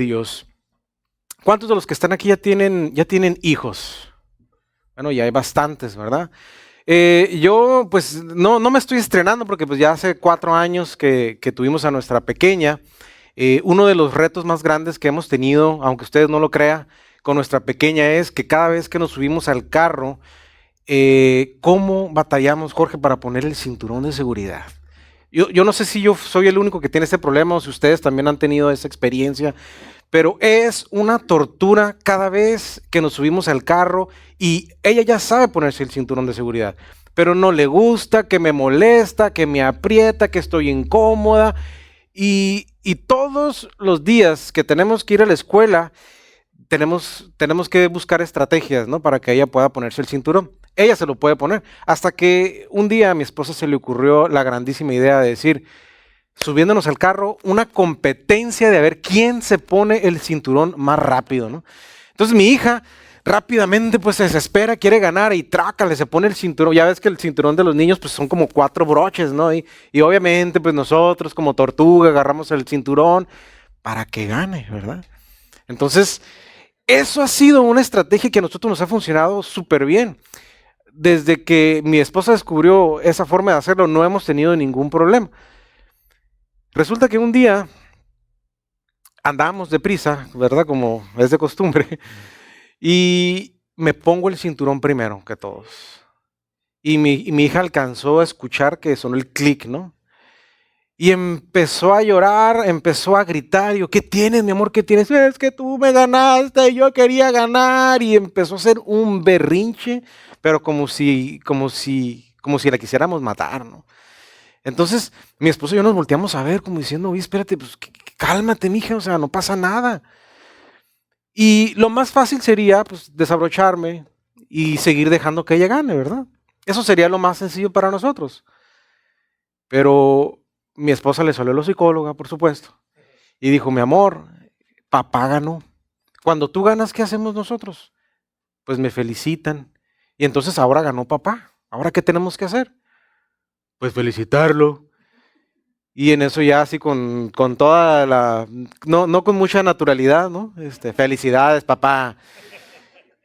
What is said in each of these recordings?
Dios. ¿Cuántos de los que están aquí ya tienen hijos? Bueno, ya hay bastantes, ¿verdad? Yo pues no me estoy estrenando porque pues ya hace 4 años que tuvimos a nuestra pequeña. Uno de los retos más grandes que hemos tenido, aunque ustedes no lo crean, con nuestra pequeña es que cada vez que nos subimos al carro, ¿cómo batallamos, Jorge, para poner el cinturón de seguridad? Yo no sé si yo soy el único que tiene este problema o si ustedes también han tenido esa experiencia, pero es una tortura cada vez que nos subimos al carro y ella ya sabe ponerse el cinturón de seguridad, pero no le gusta, que me molesta, que me aprieta, que estoy incómoda y todos los días que tenemos que ir a la escuela tenemos que buscar estrategias, ¿no? Para que ella pueda ponerse el cinturón. Ella se lo puede poner. Hasta que un día a mi esposa se le ocurrió la grandísima idea de decir, subiéndonos al carro, una competencia de a ver quién se pone el cinturón más rápido, ¿no? Entonces mi hija rápidamente pues se desespera, quiere ganar y trácale, se pone el cinturón. Ya ves que el cinturón de los niños pues son como 4 broches, ¿no? Y obviamente pues nosotros como tortuga agarramos el cinturón para que gane, ¿verdad? Entonces, eso ha sido una estrategia que a nosotros nos ha funcionado súper bien. Desde que mi esposa descubrió esa forma de hacerlo, no hemos tenido ningún problema. Resulta que un día andábamos deprisa, ¿verdad? Como es de costumbre, y me pongo el cinturón primero que todos. Y mi hija alcanzó a escuchar que sonó el clic, ¿no? Y empezó a llorar, empezó a gritar. Y yo, ¿qué tienes, mi amor? ¿Qué tienes? Es que tú me ganaste y yo quería ganar. Y empezó a hacer un berrinche, pero como si la quisiéramos matar, ¿no? Entonces, mi esposo y yo nos volteamos a ver como diciendo, oye, espérate, pues cálmate, mija, o sea, no pasa nada. Y lo más fácil sería, pues, desabrocharme y seguir dejando que ella gane, ¿verdad? Eso sería lo más sencillo para nosotros. Pero mi esposa le salió a la psicóloga, por supuesto, y dijo, mi amor, papá ganó. Cuando tú ganas, ¿qué hacemos nosotros? Pues me felicitan. Y entonces ahora ganó papá. ¿Ahora qué tenemos que hacer? Pues felicitarlo. Y en eso ya así con toda la, no con mucha naturalidad, ¿no? Felicidades, papá.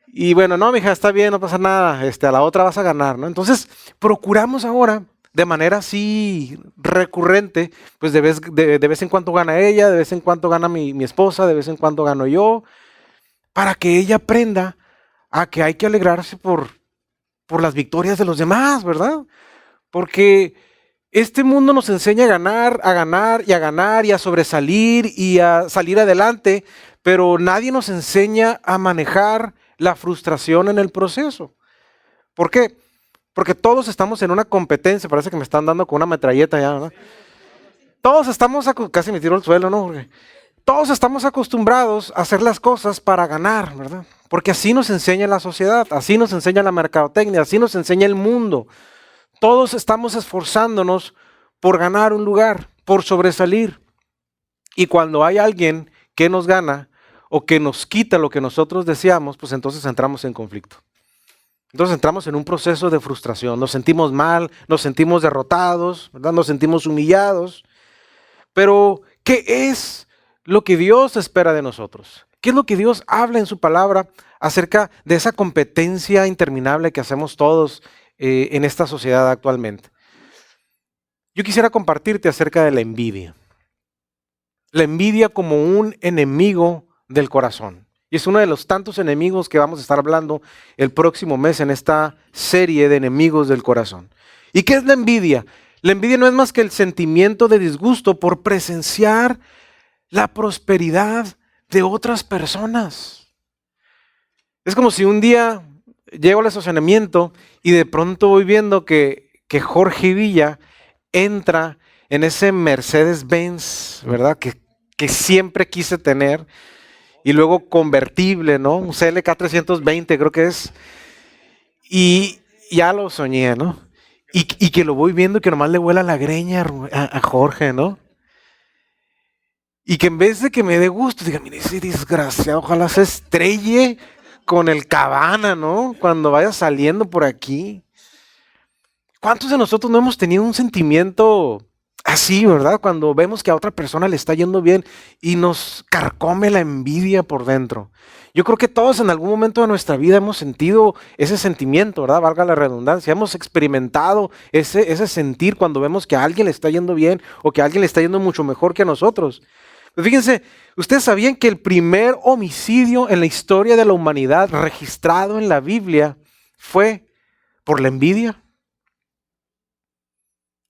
Y bueno, no, mija, está bien, no pasa nada, a la otra vas a ganar, ¿no? Entonces, procuramos ahora, de manera así recurrente, pues de vez en cuando gana ella, de vez en cuando gana mi esposa, de vez en cuando gano yo, para que ella aprenda a que hay que alegrarse por las victorias de los demás, ¿verdad? Porque este mundo nos enseña a ganar y a ganar y a sobresalir y a salir adelante, pero nadie nos enseña a manejar la frustración en el proceso. ¿Por qué? Porque todos estamos en una competencia, parece que me están dando con una metralleta ya, ¿no? Todos estamos, casi me tiro al suelo, ¿no? Porque todos estamos acostumbrados a hacer las cosas para ganar, ¿verdad? Porque así nos enseña la sociedad, así nos enseña la mercadotecnia, así nos enseña el mundo. Todos estamos esforzándonos por ganar un lugar, por sobresalir. Y cuando hay alguien que nos gana o que nos quita lo que nosotros deseamos, pues entonces entramos en conflicto. Entonces entramos en un proceso de frustración, nos sentimos mal, nos sentimos derrotados, ¿verdad? Nos sentimos humillados. Pero, ¿qué es lo que Dios espera de nosotros? ¿Qué es lo que Dios habla en su palabra acerca de esa competencia interminable que hacemos todos en esta sociedad actualmente? Yo quisiera compartirte acerca de la envidia. La envidia como un enemigo del corazón. Y es uno de los tantos enemigos que vamos a estar hablando el próximo mes en esta serie de enemigos del corazón. ¿Y qué es la envidia? La envidia no es más que el sentimiento de disgusto por presenciar la prosperidad de otras personas. Es como si un día llego al estacionamiento y de pronto voy viendo que Jorge Villa entra en ese Mercedes-Benz, ¿verdad? Que siempre quise tener. Y luego convertible, ¿no? Un CLK 320 creo que es. Y ya lo soñé, ¿no? Y que lo voy viendo y que nomás le vuela la greña a Jorge, ¿no? Y que en vez de que me dé gusto, diga, mire, ese desgraciado, ojalá se estrelle con el Cabana, ¿no? Cuando vaya saliendo por aquí. ¿Cuántos de nosotros no hemos tenido un sentimiento Así, ¿verdad? Cuando vemos que a otra persona le está yendo bien y nos carcome la envidia por dentro. Yo creo que todos en algún momento de nuestra vida hemos sentido ese sentimiento, ¿verdad? Valga la redundancia. Hemos experimentado ese sentir cuando vemos que a alguien le está yendo bien o que a alguien le está yendo mucho mejor que a nosotros. Pero fíjense, ¿ustedes sabían que el primer homicidio en la historia de la humanidad registrado en la Biblia fue por la envidia?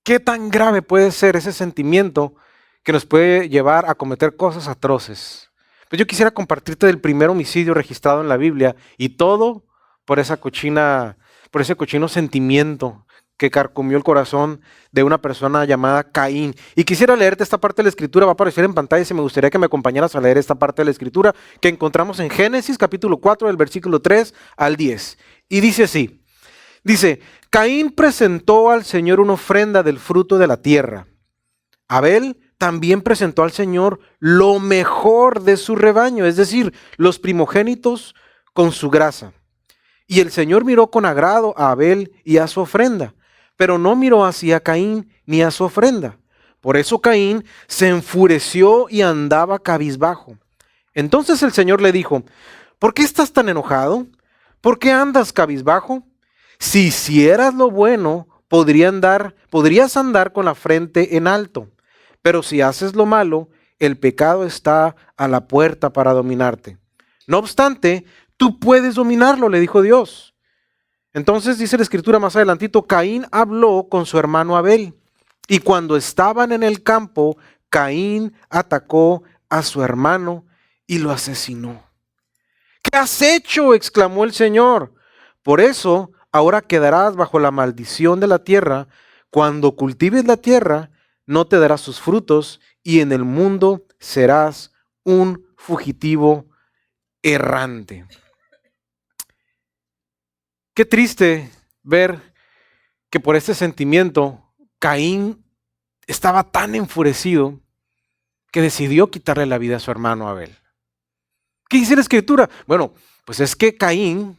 ¿Qué tan grave puede ser ese sentimiento que nos puede llevar a cometer cosas atroces? Pues yo quisiera compartirte del primer homicidio registrado en la Biblia y todo por ese cochino sentimiento que carcomió el corazón de una persona llamada Caín. Y quisiera leerte esta parte de la escritura, va a aparecer en pantalla y me gustaría que me acompañaras a leer esta parte de la escritura que encontramos en Génesis capítulo 4 del versículo 3 al 10. Y dice así. Dice, Caín presentó al Señor una ofrenda del fruto de la tierra. Abel también presentó al Señor lo mejor de su rebaño, es decir, los primogénitos con su grasa. Y el Señor miró con agrado a Abel y a su ofrenda, pero no miró hacia Caín ni a su ofrenda. Por eso Caín se enfureció y andaba cabizbajo. Entonces el Señor le dijo, ¿por qué estás tan enojado? ¿Por qué andas cabizbajo? Si hicieras lo bueno, podrías andar con la frente en alto. Pero si haces lo malo, el pecado está a la puerta para dominarte. No obstante, tú puedes dominarlo, le dijo Dios. Entonces dice la escritura más adelantito, Caín habló con su hermano Abel. Y cuando estaban en el campo, Caín atacó a su hermano y lo asesinó. ¿Qué has hecho?, exclamó el Señor. Por eso ahora quedarás bajo la maldición de la tierra. Cuando cultives la tierra, no te dará sus frutos y en el mundo serás un fugitivo errante. Qué triste ver que por este sentimiento Caín estaba tan enfurecido que decidió quitarle la vida a su hermano Abel. ¿Qué dice la escritura? Bueno, pues es que Caín,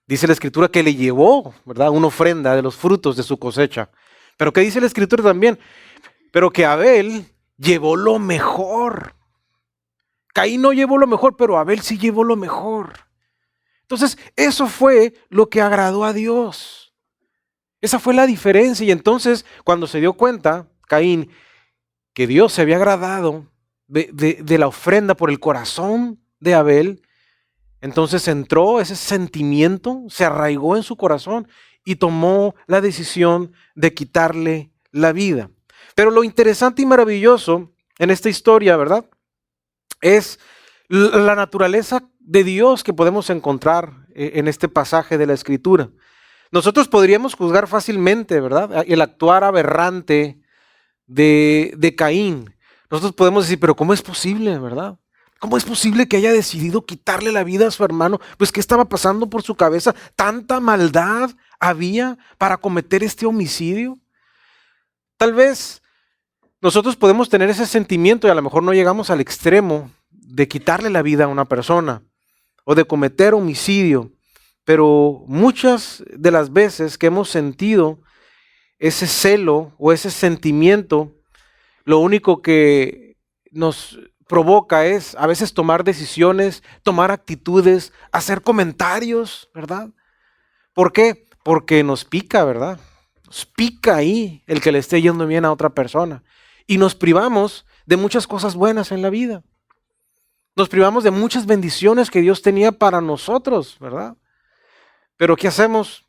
dice la escritura que le llevó, ¿verdad?, una ofrenda de los frutos de su cosecha. Pero ¿qué dice la escritura también? Pero que Abel llevó lo mejor. Caín no llevó lo mejor, pero Abel sí llevó lo mejor. Entonces, eso fue lo que agradó a Dios. Esa fue la diferencia. Y entonces, cuando se dio cuenta, Caín, que Dios se había agradado de la ofrenda por el corazón de Abel, entonces entró ese sentimiento, se arraigó en su corazón y tomó la decisión de quitarle la vida. Pero lo interesante y maravilloso en esta historia, ¿verdad?, es la naturaleza de Dios que podemos encontrar en este pasaje de la Escritura. Nosotros podríamos juzgar fácilmente, ¿verdad?, el actuar aberrante de Caín. Nosotros podemos decir, pero ¿cómo es posible, verdad? ¿Cómo es posible que haya decidido quitarle la vida a su hermano? Pues ¿qué estaba pasando por su cabeza? ¿Tanta maldad había para cometer este homicidio? Tal vez nosotros podemos tener ese sentimiento y a lo mejor no llegamos al extremo de quitarle la vida a una persona o de cometer homicidio, pero muchas de las veces que hemos sentido ese celo o ese sentimiento, lo único que nos provoca es a veces tomar decisiones, tomar actitudes, hacer comentarios, ¿verdad? ¿Por qué? Porque nos pica, ¿verdad? Nos pica ahí el que le esté yendo bien a otra persona. Y nos privamos de muchas cosas buenas en la vida. Nos privamos de muchas bendiciones que Dios tenía para nosotros, ¿verdad? Pero ¿qué hacemos?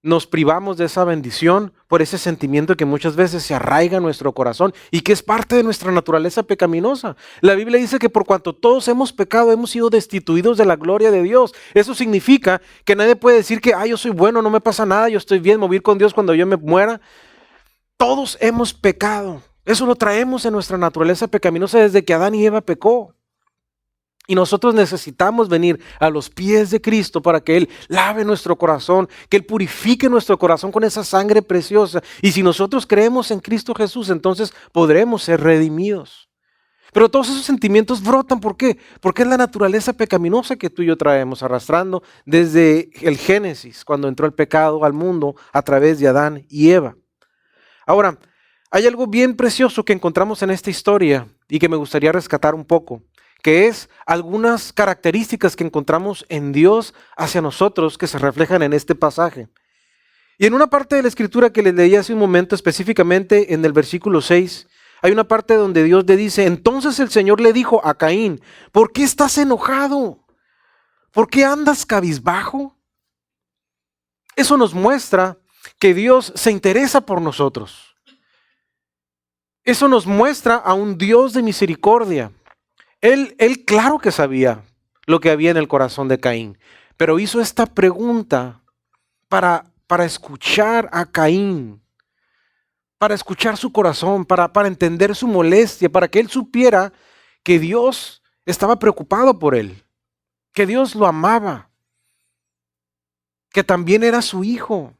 Nos privamos de esa bendición por ese sentimiento que muchas veces se arraiga en nuestro corazón y que es parte de nuestra naturaleza pecaminosa. La Biblia dice que por cuanto todos hemos pecado, hemos sido destituidos de la gloria de Dios. Eso significa que nadie puede decir que yo soy bueno, no me pasa nada, yo estoy bien, me voy a ir con Dios cuando yo me muera. Todos hemos pecado. Eso lo traemos en nuestra naturaleza pecaminosa desde que Adán y Eva pecó. Y nosotros necesitamos venir a los pies de Cristo para que Él lave nuestro corazón, que Él purifique nuestro corazón con esa sangre preciosa. Y si nosotros creemos en Cristo Jesús, entonces podremos ser redimidos. Pero todos esos sentimientos brotan, ¿por qué? Porque es la naturaleza pecaminosa que tú y yo traemos arrastrando desde el Génesis, cuando entró el pecado al mundo a través de Adán y Eva. Ahora, Hay algo bien precioso que encontramos en esta historia y que me gustaría rescatar un poco, que es algunas características que encontramos en Dios hacia nosotros que se reflejan en este pasaje. Y en una parte de la escritura que les leí hace un momento, específicamente en el versículo 6, hay una parte donde Dios le dice: entonces el Señor le dijo a Caín, ¿por qué estás enojado? ¿Por qué andas cabizbajo? Eso nos muestra que Dios se interesa por nosotros. Eso nos muestra a un Dios de misericordia. Él claro que sabía lo que había en el corazón de Caín, pero hizo esta pregunta para escuchar a Caín, para escuchar su corazón, para entender su molestia, para que él supiera que Dios estaba preocupado por él, que Dios lo amaba, que también era su hijo.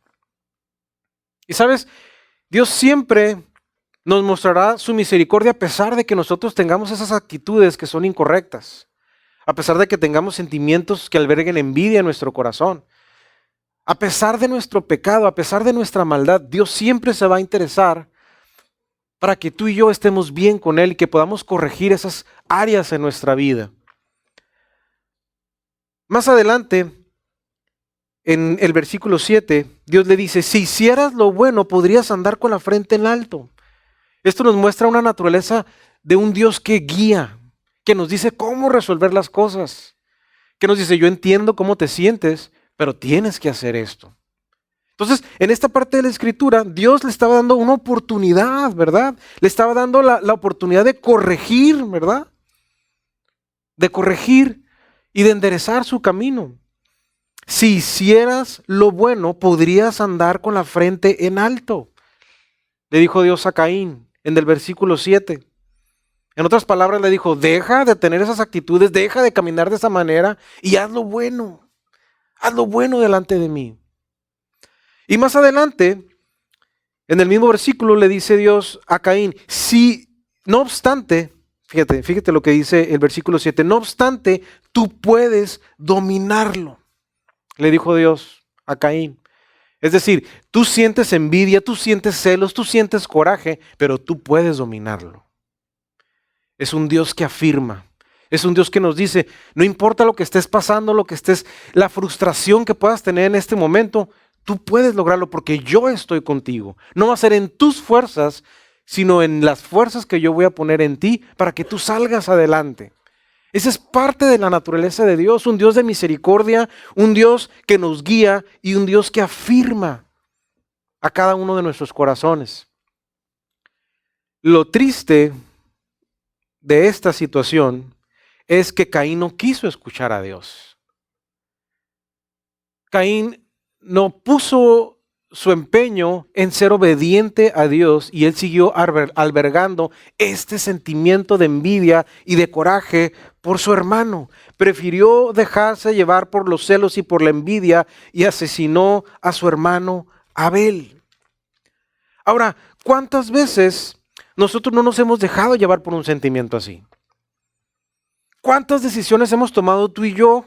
Y sabes, Dios siempre nos mostrará su misericordia a pesar de que nosotros tengamos esas actitudes que son incorrectas, a pesar de que tengamos sentimientos que alberguen envidia en nuestro corazón. A pesar de nuestro pecado, a pesar de nuestra maldad, Dios siempre se va a interesar para que tú y yo estemos bien con Él y que podamos corregir esas áreas en nuestra vida. Más adelante, en el versículo 7, Dios le dice: si hicieras lo bueno, podrías andar con la frente en alto. Esto nos muestra una naturaleza de un Dios que guía, que nos dice cómo resolver las cosas, que nos dice: yo entiendo cómo te sientes, pero tienes que hacer esto. Entonces, en esta parte de la escritura, Dios le estaba dando una oportunidad, ¿verdad? Le estaba dando la oportunidad de corregir, ¿verdad? De corregir y de enderezar su camino. Si hicieras lo bueno, podrías andar con la frente en alto, le dijo Dios a Caín en el versículo 7. En otras palabras, le dijo: deja de tener esas actitudes, deja de caminar de esa manera y haz lo bueno delante de mí. Y más adelante, en el mismo versículo, le dice Dios a Caín: si, no obstante, fíjate lo que dice el versículo 7, no obstante, tú puedes dominarlo, le dijo Dios a Caín. Es decir, tú sientes envidia, tú sientes celos, tú sientes coraje, pero tú puedes dominarlo. Es un Dios que afirma. Es un Dios que nos dice: no importa lo que estés pasando, la frustración que puedas tener en este momento, tú puedes lograrlo porque yo estoy contigo. No va a ser en tus fuerzas, sino en las fuerzas que yo voy a poner en ti para que tú salgas adelante. Esa es parte de la naturaleza de Dios, un Dios de misericordia, un Dios que nos guía y un Dios que afirma a cada uno de nuestros corazones. Lo triste de esta situación es que Caín no quiso escuchar a Dios. Caín no puso su empeño en ser obediente a Dios y él siguió albergando este sentimiento de envidia y de coraje por su hermano. Prefirió dejarse llevar por los celos y por la envidia y asesinó a su hermano Abel. Ahora, ¿cuántas veces nosotros no nos hemos dejado llevar por un sentimiento así? ¿Cuántas decisiones hemos tomado tú y yo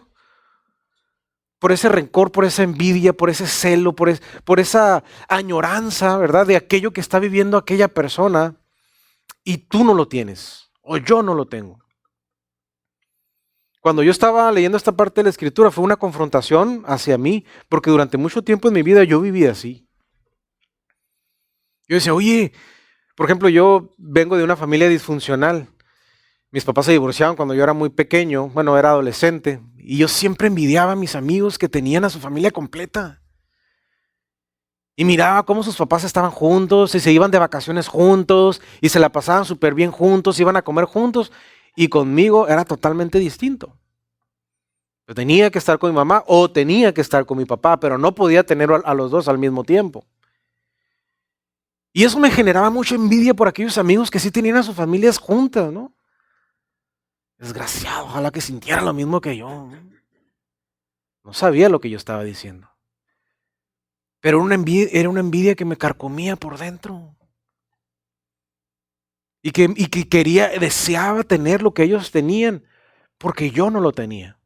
por ese rencor, por esa envidia, por ese celo, por esa añoranza, ¿verdad? De aquello que está viviendo aquella persona y tú no lo tienes o yo no lo tengo. Cuando yo estaba leyendo esta parte de la escritura fue una confrontación hacia mí, porque durante mucho tiempo en mi vida yo viví así. Yo decía: oye, por ejemplo, yo vengo de una familia disfuncional. Mis papás se divorciaron cuando yo era muy pequeño, bueno, era adolescente, y yo siempre envidiaba a mis amigos que tenían a su familia completa. Y miraba cómo sus papás estaban juntos, y se iban de vacaciones juntos, y se la pasaban súper bien juntos, iban a comer juntos, y conmigo era totalmente distinto. Yo tenía que estar con mi mamá o tenía que estar con mi papá, pero no podía tener a los dos al mismo tiempo. Y eso me generaba mucha envidia por aquellos amigos que sí tenían a sus familias juntas, ¿no? Desgraciado, ojalá que sintiera lo mismo que yo. No sabía lo que yo estaba diciendo. Pero era una envidia que me carcomía por dentro. Y que deseaba tener lo que ellos tenían, porque yo no lo tenía.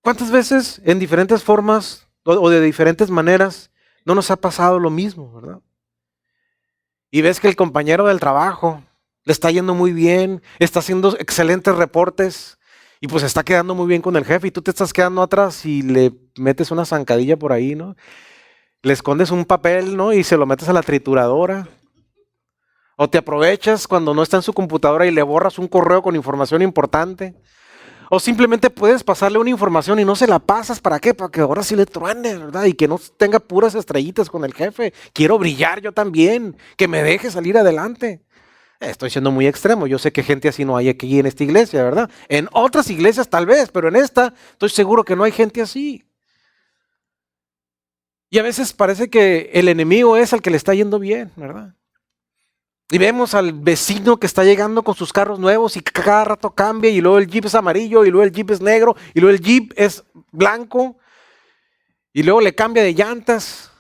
¿Cuántas veces, en diferentes formas o de diferentes maneras, ¿No nos ha pasado lo mismo, verdad? Y ves que el compañero del trabajo le está yendo muy bien, está haciendo excelentes reportes y pues está quedando muy bien con el jefe y tú te estás quedando atrás y le metes una zancadilla por ahí, ¿no? Le escondes un papel, ¿no? Y se lo metes a la trituradora. O te aprovechas cuando no está en su computadora y le borras un correo con información importante. O simplemente puedes pasarle una información y no se la pasas. ¿Para qué? Para que ahora sí le truene, ¿verdad? Y que no tenga puras estrellitas con el jefe. Quiero brillar yo también. Que me deje salir adelante. Estoy siendo muy extremo. Yo sé que gente así no hay aquí en esta iglesia, ¿verdad? En otras iglesias tal vez, pero en esta estoy seguro que no hay gente así. Y a veces parece que el enemigo es al que le está yendo bien, ¿verdad? Y vemos al vecino que está llegando con sus carros nuevos y cada rato cambia y luego el Jeep es amarillo y luego el Jeep es negro y luego el Jeep es blanco y luego le cambia de llantas.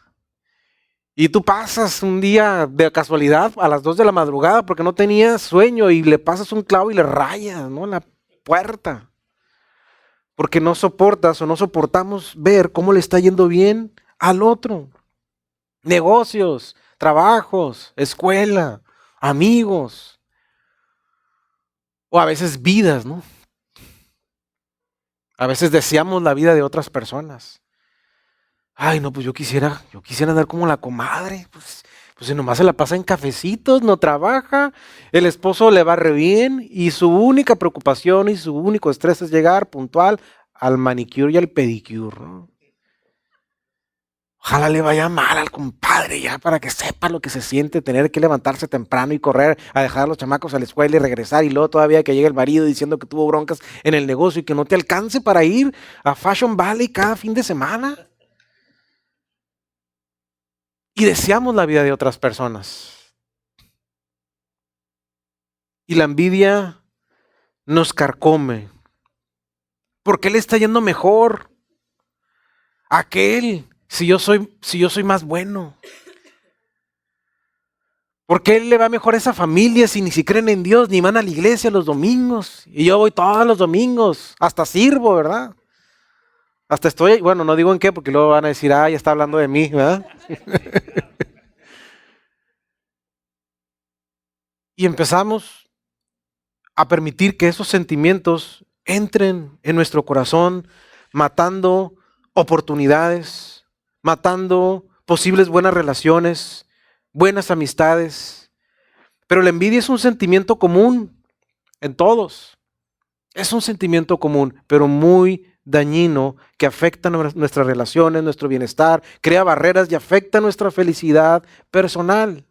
Y tú pasas un día de casualidad a las 2 de la madrugada porque no tenías sueño y le pasas un clavo y le rayas, ¿no? En la puerta. Porque no soportas o no soportamos ver cómo le está yendo bien al otro. Negocios, trabajos, escuela, amigos. O a veces vidas, ¿no? A veces deseamos la vida de otras personas. Ay, no, pues yo quisiera andar como la comadre. Pues si nomás se la pasa en cafecitos, no trabaja, el esposo le va re bien y su única preocupación y su único estrés es llegar puntual al manicure y al pedicure, ¿no? Ojalá le vaya mal al compadre ya para que sepa lo que se siente tener que levantarse temprano y correr a dejar a los chamacos a la escuela y regresar y luego todavía que llegue el marido diciendo que tuvo broncas en el negocio y que no te alcance para ir a Fashion Valley cada fin de semana. Y deseamos la vida de otras personas. Y la envidia nos carcome. ¿Por qué le está yendo mejor a aquel si yo soy más bueno? ¿Por qué le va mejor a esa familia si ni siquiera creen en Dios, ni van a la iglesia los domingos? Y yo voy todos los domingos, hasta sirvo, ¿verdad? Hasta estoy, bueno, no digo en qué, porque luego van a decir, ya está hablando de mí, ¿verdad? Y empezamos a permitir que esos sentimientos entren en nuestro corazón, matando oportunidades, matando posibles buenas relaciones, buenas amistades. Pero la envidia es un sentimiento común en todos. Es un sentimiento común, pero muy dañino que afecta nuestras relaciones, nuestro bienestar, crea barreras y afecta nuestra felicidad personal.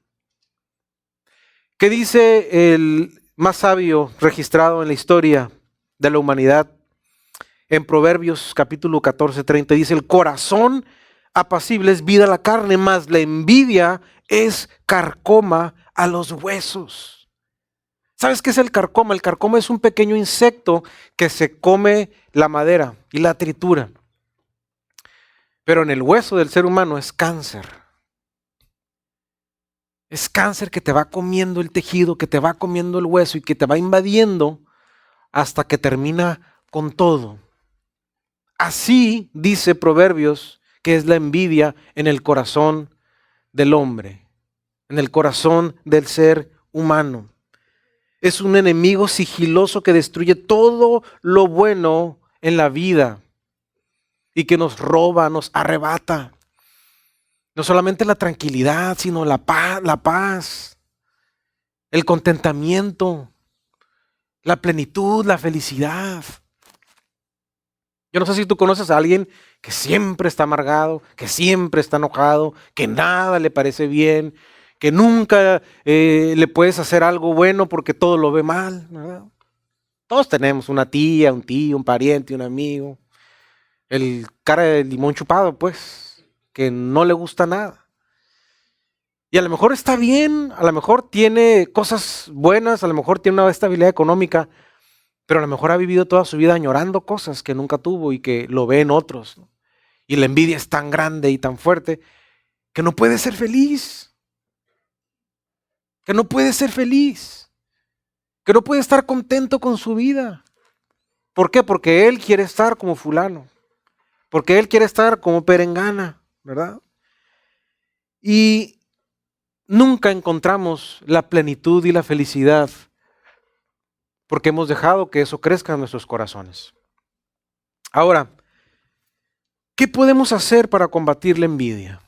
¿Qué dice el más sabio registrado en la historia de la humanidad? En Proverbios capítulo 14:30 dice, el corazón apacible es vida a la carne, mas la envidia es carcoma a los huesos. ¿Sabes qué es el carcoma? El carcoma es un pequeño insecto que se come la madera y la tritura. Pero en el hueso del ser humano es cáncer. Es cáncer que te va comiendo el tejido, que te va comiendo el hueso y que te va invadiendo hasta que termina con todo. Así dice Proverbios que es la envidia en el corazón del hombre, en el corazón del ser humano. Es un enemigo sigiloso que destruye todo lo bueno en la vida y que nos roba, nos arrebata. No solamente la tranquilidad, sino la paz, el contentamiento, la plenitud, la felicidad. Yo no sé si tú conoces a alguien que siempre está amargado, que siempre está enojado, que nada le parece bien, que nunca le puedes hacer algo bueno porque todo lo ve mal, ¿verdad? Todos tenemos una tía, un tío, un pariente, un amigo, el cara de limón chupado, pues, que no le gusta nada. Y a lo mejor está bien, a lo mejor tiene cosas buenas, a lo mejor tiene una estabilidad económica, pero a lo mejor ha vivido toda su vida añorando cosas que nunca tuvo y que lo ve en otros, ¿no? Y la envidia es tan grande y tan fuerte que no puede ser feliz, que no puede ser feliz, que no puede estar contento con su vida. ¿Por qué? Porque él quiere estar como fulano, porque él quiere estar como perengana, ¿verdad? y nunca encontramos la plenitud y la felicidad porque hemos dejado que eso crezca en nuestros corazones. Ahora, ¿qué podemos hacer para combatir la envidia?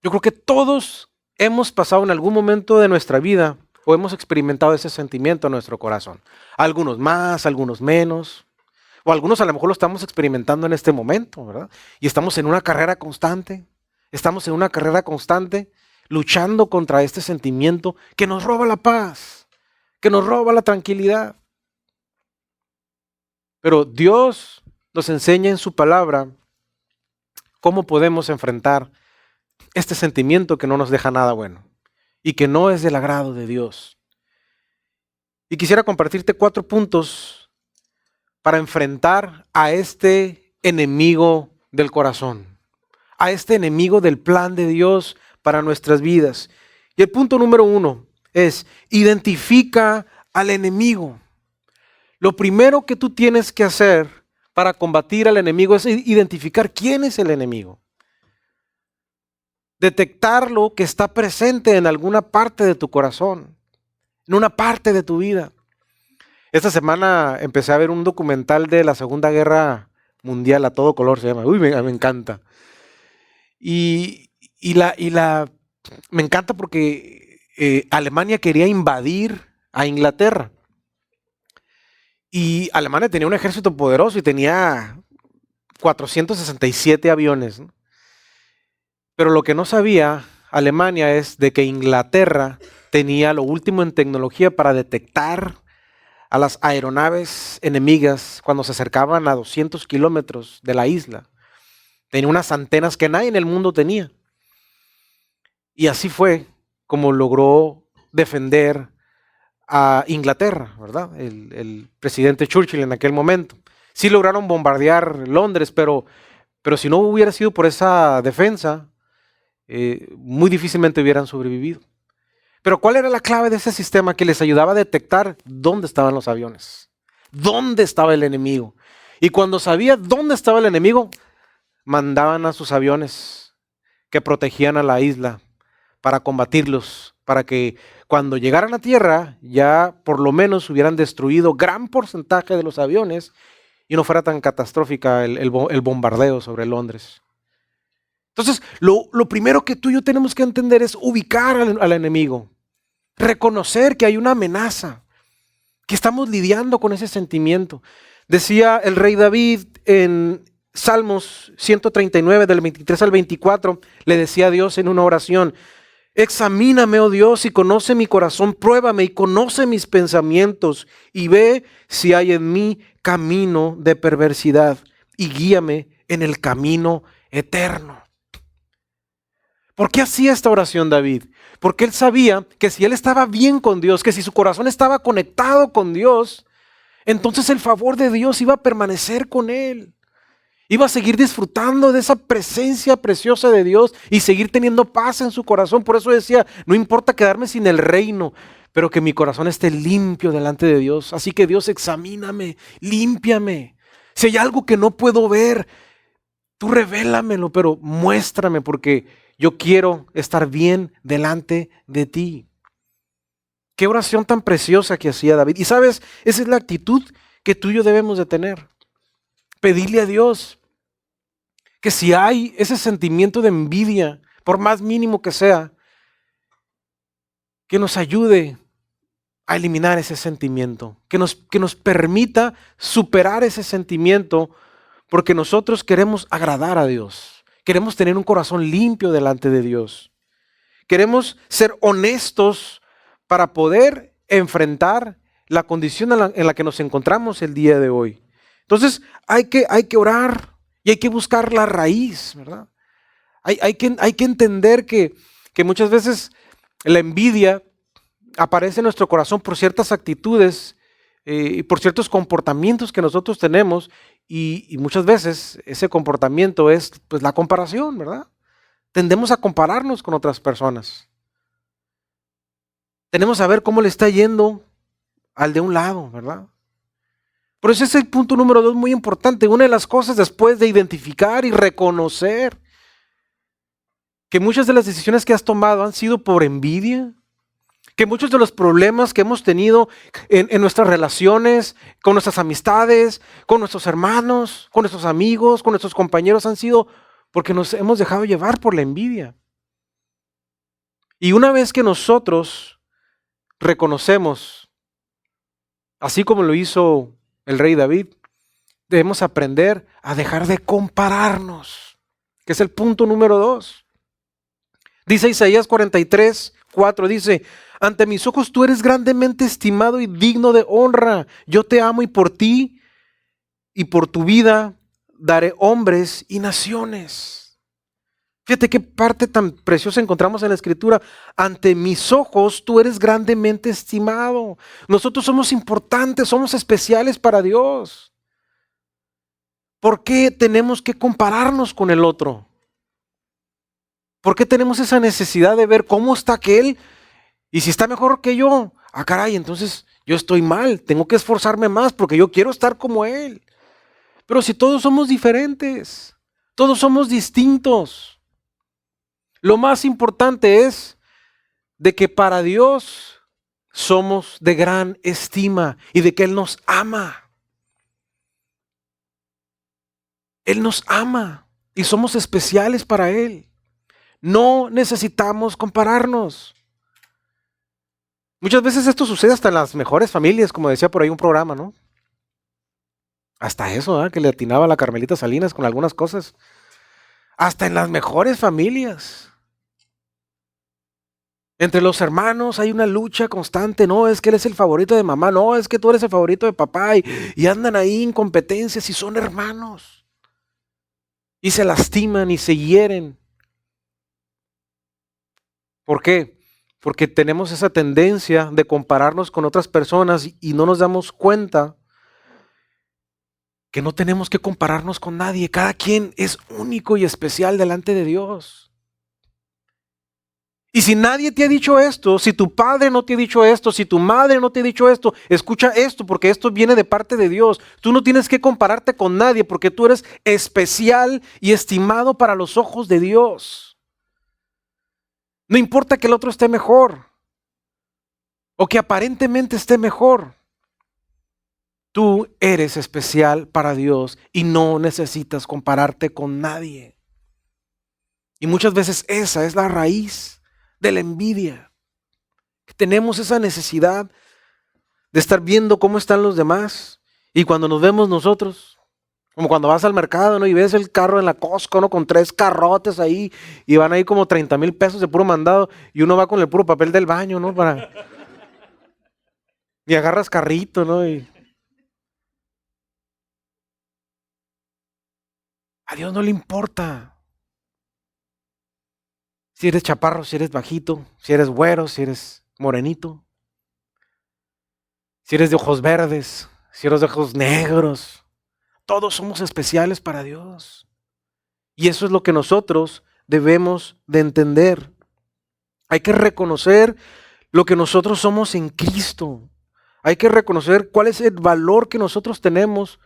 Yo creo que todos hemos pasado en algún momento de nuestra vida o hemos experimentado ese sentimiento en nuestro corazón. Algunos más, algunos menos, o algunos a lo mejor lo estamos experimentando en este momento, ¿verdad? Y estamos en una carrera constante, luchando contra este sentimiento que nos roba la paz, que nos roba la tranquilidad. Pero Dios nos enseña en su palabra cómo podemos enfrentar este sentimiento que no nos deja nada bueno y que no es del agrado de Dios. Y quisiera compartirte 4 puntos para enfrentar a este enemigo del corazón, a este enemigo del plan de Dios para nuestras vidas. Y el punto número 1 es: identifica al enemigo. Lo primero que tú tienes que hacer para combatir al enemigo es identificar quién es el enemigo. Detectarlo que está presente en alguna parte de tu corazón, en una parte de tu vida. Esta semana empecé a ver un documental de la Segunda Guerra Mundial, a todo color se llama. Uy, me encanta. Y me encanta porque Alemania quería invadir a Inglaterra. Y Alemania tenía un ejército poderoso y tenía 467 aviones, ¿no? Pero lo que no sabía Alemania es de que Inglaterra tenía lo último en tecnología para detectar a las aeronaves enemigas cuando se acercaban a 200 kilómetros de la isla. Tenía unas antenas que nadie en el mundo tenía. Y así fue como logró defender a Inglaterra, ¿verdad? El presidente Churchill en aquel momento. Sí lograron bombardear Londres, pero si no hubiera sido por esa defensa, muy difícilmente hubieran sobrevivido. Pero ¿cuál era la clave de ese sistema que les ayudaba a detectar dónde estaban los aviones? ¿Dónde estaba el enemigo? Y cuando sabía dónde estaba el enemigo, mandaban a sus aviones que protegían a la isla para combatirlos, para que cuando llegaran a tierra ya por lo menos hubieran destruido gran porcentaje de los aviones y no fuera tan catastrófica el bombardeo sobre Londres. Entonces, lo primero que tú y yo tenemos que entender es ubicar al enemigo, reconocer que hay una amenaza, que estamos lidiando con ese sentimiento. Decía el rey David en Salmos 139, del 23 al 24, le decía a Dios en una oración: examíname, oh Dios, y conoce mi corazón, pruébame y conoce mis pensamientos, y ve si hay en mí camino de perversidad, y guíame en el camino eterno. ¿Por qué hacía esta oración David? Porque él sabía que si él estaba bien con Dios, que si su corazón estaba conectado con Dios, entonces el favor de Dios iba a permanecer con él. Iba a seguir disfrutando de esa presencia preciosa de Dios y seguir teniendo paz en su corazón. Por eso decía: no importa quedarme sin el reino, pero que mi corazón esté limpio delante de Dios. Así que Dios, examíname, límpiame. Si hay algo que no puedo ver, tú revélamelo, pero muéstrame, porque yo quiero estar bien delante de ti. Qué oración tan preciosa que hacía David. Y sabes, esa es la actitud que tú y yo debemos de tener. Pedirle a Dios que si hay ese sentimiento de envidia, por más mínimo que sea, que nos ayude a eliminar ese sentimiento, que nos permita superar ese sentimiento, porque nosotros queremos agradar a Dios. Queremos tener un corazón limpio delante de Dios. Queremos ser honestos para poder enfrentar la condición en la que nos encontramos el día de hoy. Entonces hay que orar y hay que buscar la raíz, ¿verdad? Hay que entender que muchas veces la envidia aparece en nuestro corazón por ciertas actitudes y por ciertos comportamientos que nosotros tenemos, y muchas veces ese comportamiento es pues la comparación, ¿verdad? Tendemos a compararnos con otras personas. Tenemos a ver cómo le está yendo al de un lado, ¿verdad? Por eso es el punto número 2 muy importante. Una de las cosas después de identificar y reconocer que muchas de las decisiones que has tomado han sido por envidia, que muchos de los problemas que hemos tenido en nuestras relaciones, con nuestras amistades, con nuestros hermanos, con nuestros amigos, con nuestros compañeros han sido porque nos hemos dejado llevar por la envidia. Y una vez que nosotros reconocemos, así como lo hizo el rey David, debemos aprender a dejar de compararnos, que es el punto número 2. Dice Isaías 43:4, dice: ante mis ojos tú eres grandemente estimado y digno de honra. Yo te amo y por ti y por tu vida daré hombres y naciones. Fíjate qué parte tan preciosa encontramos en la Escritura. Ante mis ojos tú eres grandemente estimado. Nosotros somos importantes, somos especiales para Dios. ¿Por qué tenemos que compararnos con el otro? ¿Por qué tenemos esa necesidad de ver cómo está aquel? Y si está mejor que yo, caray, entonces yo estoy mal, tengo que esforzarme más porque yo quiero estar como él. Pero si todos somos diferentes, todos somos distintos, lo más importante es de que para Dios somos de gran estima y de que Él nos ama. Él nos ama y somos especiales para Él. No necesitamos compararnos. Muchas veces esto sucede hasta en las mejores familias, como decía por ahí un programa, ¿no? Hasta eso, que le atinaba a la Carmelita Salinas con algunas cosas. Hasta en las mejores familias. Entre los hermanos hay una lucha constante. No, es que él es el favorito de mamá. No, es que tú eres el favorito de papá. Y andan ahí en competencias y son hermanos. Y se lastiman y se hieren. ¿Por qué? Porque tenemos esa tendencia de compararnos con otras personas y no nos damos cuenta que no tenemos que compararnos con nadie. Cada quien es único y especial delante de Dios. Y si nadie te ha dicho esto, si tu padre no te ha dicho esto, si tu madre no te ha dicho esto, escucha esto porque esto viene de parte de Dios. Tú no tienes que compararte con nadie porque tú eres especial y estimado para los ojos de Dios. No importa que el otro esté mejor o que aparentemente esté mejor. Tú eres especial para Dios y no necesitas compararte con nadie. Y muchas veces esa es la raíz de la envidia. Tenemos esa necesidad de estar viendo cómo están los demás. Y cuando nos vemos nosotros, como cuando vas al mercado, ¿no? Y ves el carro en la Costco, ¿no? Con 3 carrotes ahí y van ahí como 30,000 pesos de puro mandado y uno va con el puro papel del baño, ¿no? Y agarras carrito, ¿no? Y a Dios no le importa si eres chaparro, si eres bajito, si eres güero, si eres morenito, si eres de ojos verdes, si eres de ojos negros. Todos somos especiales para Dios. Y eso es lo que nosotros debemos de entender. Hay que reconocer lo que nosotros somos en Cristo. Hay que reconocer cuál es el valor que nosotros tenemos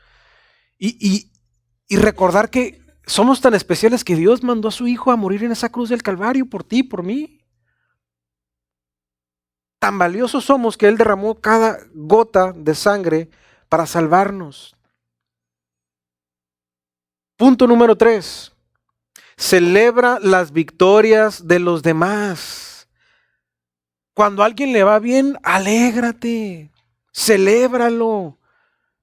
y recordar que somos tan especiales que Dios mandó a su Hijo a morir en esa cruz del Calvario por ti y por mí. Tan valiosos somos que Él derramó cada gota de sangre para salvarnos. Punto número 3. Celebra las victorias de los demás. Cuando a alguien le va bien, alégrate, celébralo,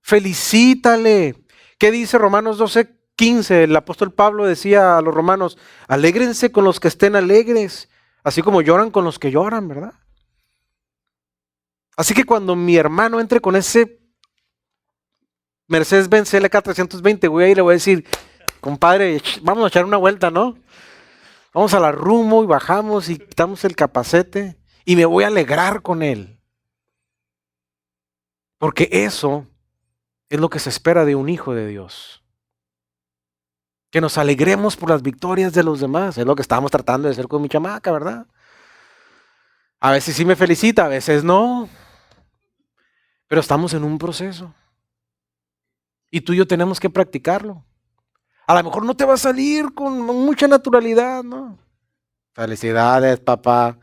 felicítale. ¿Qué dice Romanos 12:15? El apóstol Pablo decía a los romanos: alégrense con los que estén alegres, así como lloran con los que lloran, ¿verdad? Así que cuando mi hermano entre con ese Mercedes-Benz LK 320, voy a ir y le voy a decir: compadre, vamos a echar una vuelta, ¿no? Vamos a la Rumo y bajamos y quitamos el capacete y me voy a alegrar con él. Porque eso es lo que se espera de un hijo de Dios. Que nos alegremos por las victorias de los demás. Es lo que estábamos tratando de hacer con mi chamaca, ¿verdad? A veces sí me felicita, a veces no. Pero estamos en un proceso. Y tú y yo tenemos que practicarlo. A lo mejor no te va a salir con mucha naturalidad, ¿no? Felicidades, papá.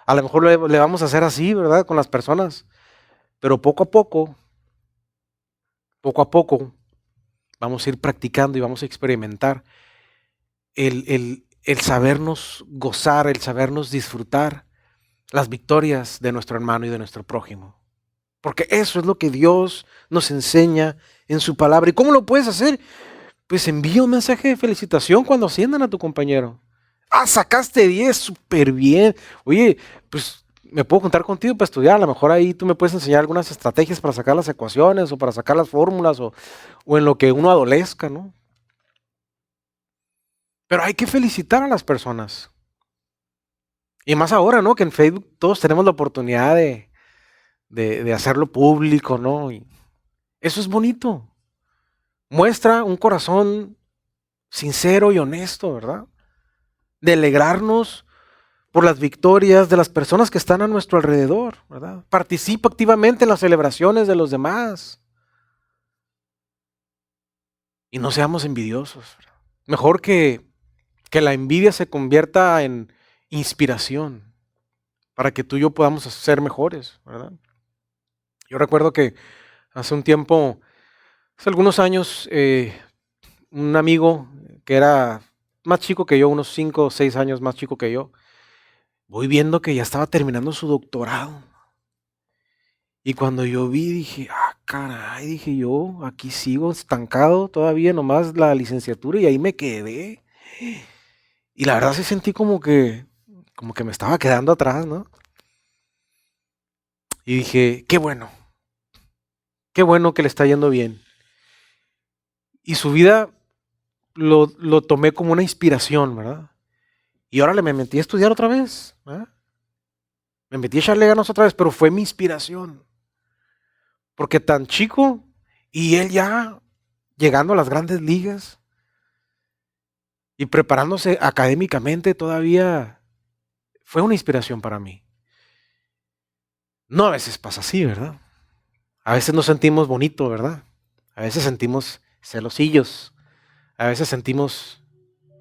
A lo mejor le vamos a hacer así, ¿verdad? Con las personas. Pero poco a poco, vamos a ir practicando y vamos a experimentar el sabernos gozar, el sabernos disfrutar las victorias de nuestro hermano y de nuestro prójimo. Porque eso es lo que Dios nos enseña en su palabra. ¿Y cómo lo puedes hacer? Pues envía un mensaje de felicitación cuando asciendan a tu compañero. Ah, sacaste 10, súper bien. Oye, pues me puedo contar contigo para estudiar. A lo mejor ahí tú me puedes enseñar algunas estrategias para sacar las ecuaciones o para sacar las fórmulas o en lo que uno adolezca, ¿no? Pero hay que felicitar a las personas. Y más ahora, ¿no? Que en Facebook todos tenemos la oportunidad de hacerlo público, ¿no? Y eso es bonito. Muestra un corazón sincero y honesto, ¿verdad? De alegrarnos por las victorias de las personas que están a nuestro alrededor, ¿verdad? Participa activamente en las celebraciones de los demás. Y no seamos envidiosos, ¿verdad? Mejor que la envidia se convierta en inspiración para que tú y yo podamos ser mejores, ¿verdad? Yo recuerdo que hace un tiempo, hace algunos años, un amigo que era más chico que yo, unos 5 o 6 años más chico que yo, voy viendo que ya estaba terminando su doctorado. Y cuando yo vi, dije, ah, caray, dije yo, aquí sigo estancado todavía nomás la licenciatura y ahí me quedé. Y la verdad sí sentí como que me estaba quedando atrás, ¿no? Y dije, qué bueno que le está yendo bien. Y su vida lo tomé como una inspiración, ¿verdad? Y ahora me metí a estudiar otra vez, ¿verdad? Me metí a echarle ganas otra vez, pero fue mi inspiración. Porque tan chico y él ya llegando a las grandes ligas y preparándose académicamente todavía fue una inspiración para mí. No a veces pasa así, ¿verdad? A veces nos sentimos bonito, ¿verdad? A veces sentimos celosillos. A veces sentimos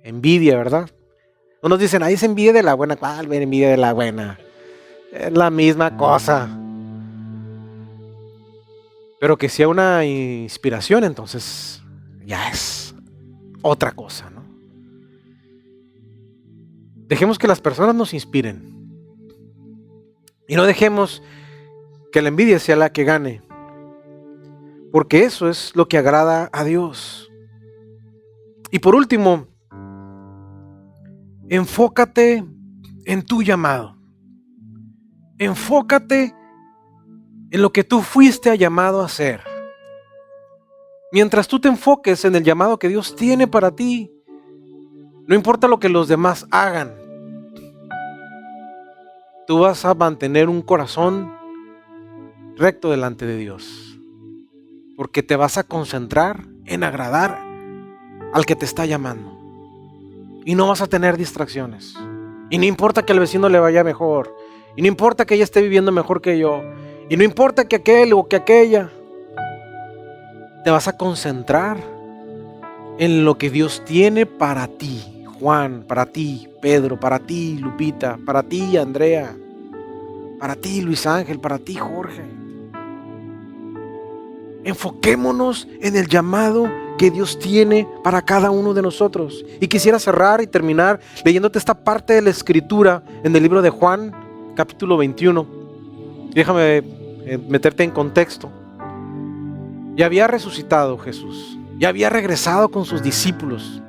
envidia, ¿verdad? Unos dicen, ahí es envidia de la buena. ¿Cuál envidia de la buena? Es la misma cosa. Pero que sea una inspiración, entonces ya es otra cosa, ¿no? Dejemos que las personas nos inspiren. Y no dejemos que la envidia sea la que gane. Porque eso es lo que agrada a Dios. Y por último, enfócate en tu llamado. Enfócate en lo que tú fuiste llamado a hacer. Mientras tú te enfoques en el llamado que Dios tiene para ti, no importa lo que los demás hagan, tú vas a mantener un corazón recto delante de Dios. Porque te vas a concentrar en agradar al que te está llamando. Y no vas a tener distracciones. Y no importa que al vecino le vaya mejor. Y no importa que ella esté viviendo mejor que yo. Y no importa que aquel o que aquella. Te vas a concentrar en lo que Dios tiene para ti, Juan, para ti, Pedro, para ti, Lupita, para ti, Andrea, para ti, Luis Ángel, para ti, Jorge. Enfoquémonos en el llamado que Dios tiene para cada uno de nosotros. Y quisiera cerrar y terminar leyéndote esta parte de la escritura en el libro de Juan, capítulo 21. Déjame meterte en contexto. Ya había resucitado Jesús. Ya había regresado con sus discípulos.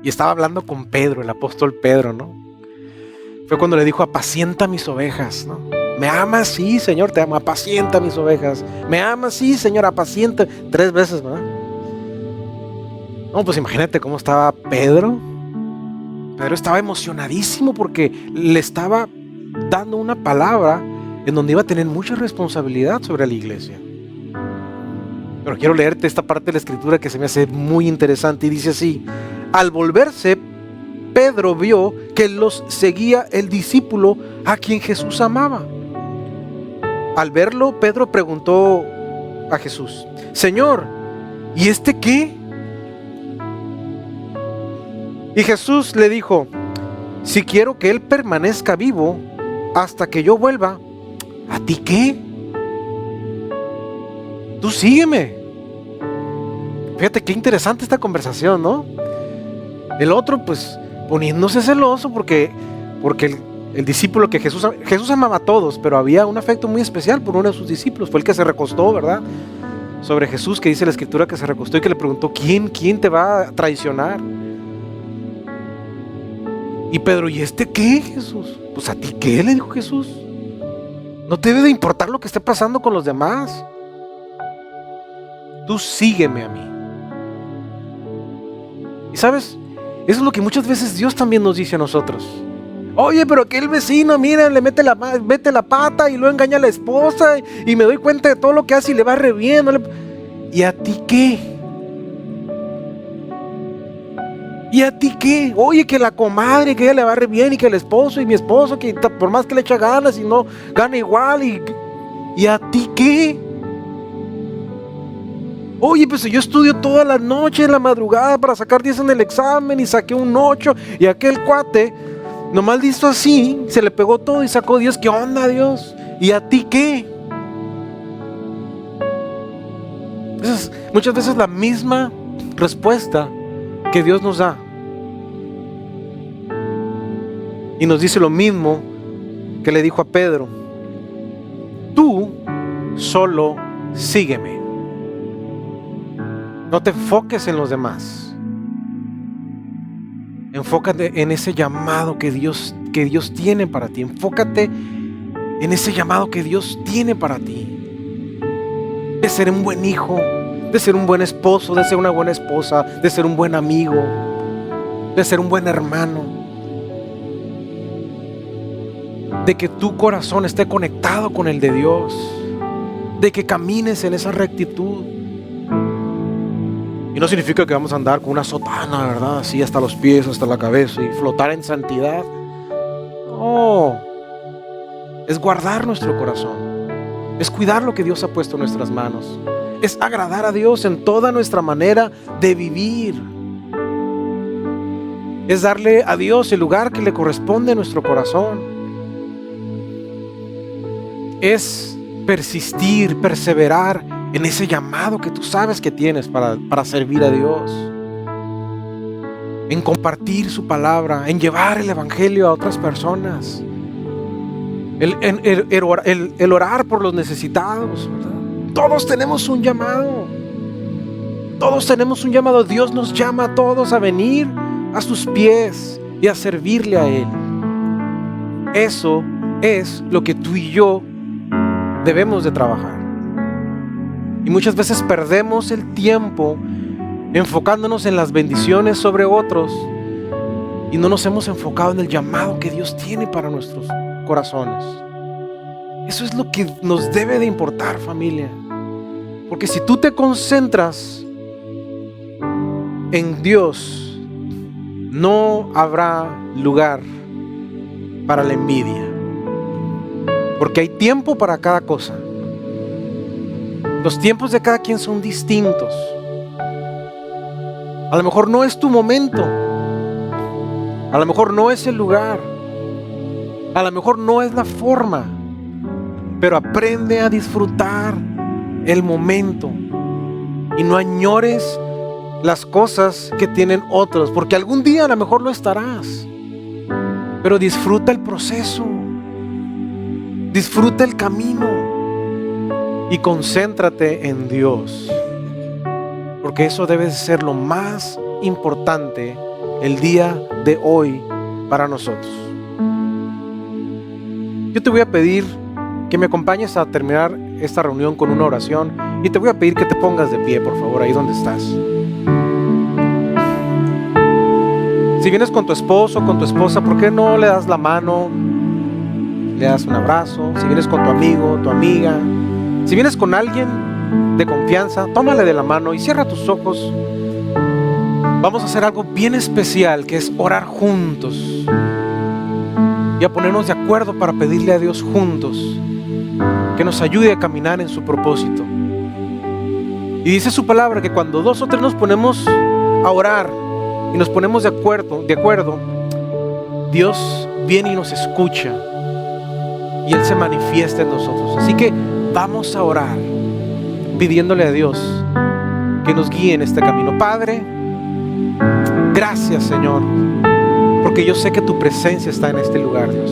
Y estaba hablando con Pedro, el apóstol Pedro, ¿no? Fue cuando le dijo, apacienta mis ovejas, ¿no? ¿Me amas? Sí, Señor, te amo. Apacienta mis ovejas. ¿Me amas? Sí, Señor, apacienta. 3 veces, ¿verdad? No, pues imagínate cómo estaba Pedro. Pedro estaba emocionadísimo porque le estaba dando una palabra en donde iba a tener mucha responsabilidad sobre la iglesia. Pero quiero leerte esta parte de la escritura que se me hace muy interesante y dice así: al volverse, Pedro vio que los seguía el discípulo a quien Jesús amaba. Al verlo, Pedro preguntó a Jesús: Señor, ¿y este qué? Y Jesús le dijo: Si quiero que Él permanezca vivo hasta que yo vuelva, ¿a ti qué? Tú sígueme. Fíjate qué interesante esta conversación, ¿no? El otro, pues, poniéndose celoso porque el discípulo que Jesús amaba a todos, pero había un afecto muy especial por uno de sus discípulos. Fue el que se recostó, ¿verdad? Sobre Jesús, que dice la Escritura que se recostó y que le preguntó, ¿quién te va a traicionar? Y Pedro, ¿y este qué, Jesús? Pues, ¿a ti qué? Le dijo Jesús. No te debe de importar lo que esté pasando con los demás. Tú sígueme a mí. Y sabes, eso es lo que muchas veces Dios también nos dice a nosotros. Oye, pero aquel vecino, mira, le mete la pata y luego engaña a la esposa y me doy cuenta de todo lo que hace y le va re bien. ¿Y a ti qué? ¿Y a ti qué? Oye, que la comadre, que ella le va re bien y que el esposo y mi esposo, que por más que le echa ganas y no gana igual. ¿Y a ti qué? Oye, pues yo estudio toda la noche, en la madrugada para sacar 10 en el examen y saqué un 8 y aquel cuate, nomás listo así, se le pegó todo y sacó 10. ¿Qué onda, Dios? ¿Y a ti qué? Esa es muchas veces la misma respuesta que Dios nos da. Y nos dice lo mismo que le dijo a Pedro. Tú solo sígueme. No te enfoques en los demás. Enfócate en ese llamado que Dios tiene para ti. Enfócate en ese llamado que Dios tiene para ti. De ser un buen hijo, de ser un buen esposo, de ser una buena esposa, de ser un buen amigo, de ser un buen hermano. De que tu corazón esté conectado con el de Dios. De que camines en esa rectitud. Y no significa que vamos a andar con una sotana, ¿verdad? Así hasta los pies, hasta la cabeza y flotar en santidad. No. Es guardar nuestro corazón. Es cuidar lo que Dios ha puesto en nuestras manos. Es agradar a Dios en toda nuestra manera de vivir. Es darle a Dios el lugar que le corresponde a nuestro corazón. Es persistir, perseverar en ese llamado que tú sabes que tienes para servir a Dios, en compartir su palabra, en llevar el evangelio a otras personas, el orar por los necesitados, ¿verdad? Todos tenemos un llamado. Todos tenemos un llamado. Dios nos llama a todos a venir a sus pies y a servirle a Él. Eso es lo que tú y yo debemos de trabajar. Y muchas veces perdemos el tiempo enfocándonos en las bendiciones sobre otros y no nos hemos enfocado en el llamado que Dios tiene para nuestros corazones. Eso es lo que nos debe de importar, familia. Porque si tú te concentras en Dios, no habrá lugar para la envidia. Porque hay tiempo para cada cosa. Los tiempos de cada quien son distintos. A lo mejor no es tu momento. A lo mejor no es el lugar. A lo mejor no es la forma. Pero aprende a disfrutar el momento. Y no añores las cosas que tienen otros. Porque algún día a lo mejor lo estarás. Pero disfruta el proceso. Disfruta el camino. Y concéntrate en Dios. Porque eso debe ser lo más importante el día de hoy para nosotros. Yo te voy a pedir que me acompañes a terminar esta reunión con una oración. Y te voy a pedir que te pongas de pie, por favor, ahí donde estás. Si vienes con tu esposo, con tu esposa, ¿por qué no le das la mano? Le das un abrazo. Si vienes con tu amigo, tu amiga, si vienes con alguien de confianza, tómale de la mano y cierra tus ojos. Vamos a hacer algo bien especial, que es orar juntos y a ponernos de acuerdo para pedirle a Dios juntos que nos ayude a caminar en su propósito. Y dice su palabra que cuando 2 o 3 nos ponemos a orar y nos ponemos de acuerdo, Dios viene y nos escucha y Él se manifiesta en nosotros. Así que vamos a orar pidiéndole a Dios que nos guíe en este camino. Padre, gracias, Señor, porque yo sé que tu presencia está en este lugar, Dios.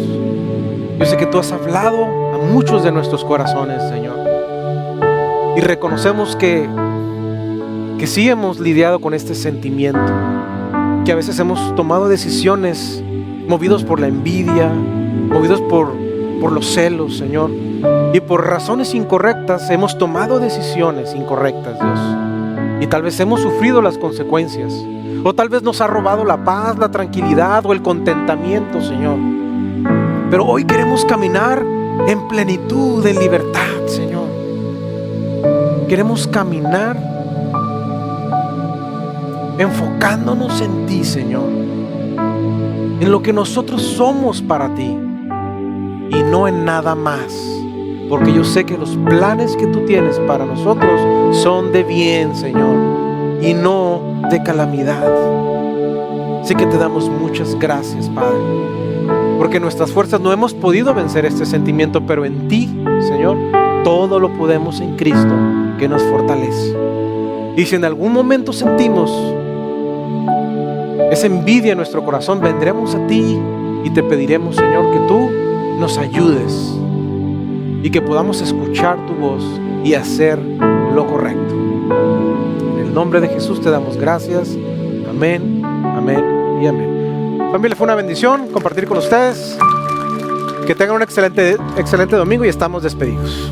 Yo sé que tú has hablado a muchos de nuestros corazones, Señor, y reconocemos que sí hemos lidiado con este sentimiento, que a veces hemos tomado decisiones movidos por la envidia, movidos por los celos, Señor, y por razones incorrectas hemos tomado decisiones incorrectas, Dios, y tal vez hemos sufrido las consecuencias, o tal vez nos ha robado la paz, la tranquilidad o el contentamiento, Señor. Pero hoy queremos caminar en plenitud, en libertad, Señor. Queremos caminar enfocándonos en ti, Señor, en lo que nosotros somos para ti y no en nada más, porque yo sé que los planes que tú tienes para nosotros son de bien, Señor, y no de calamidad. Así que te damos muchas gracias, Padre, porque nuestras fuerzas no hemos podido vencer este sentimiento, pero en ti, Señor, todo lo podemos en Cristo que nos fortalece. Y si en algún momento sentimos esa envidia en nuestro corazón, vendremos a ti y te pediremos, Señor, que tú nos ayudes y que podamos escuchar tu voz y hacer lo correcto. En el nombre de Jesús te damos gracias. Amén, amén y amén. Familia, fue una bendición compartir con ustedes. Que tengan un excelente domingo y estamos despedidos.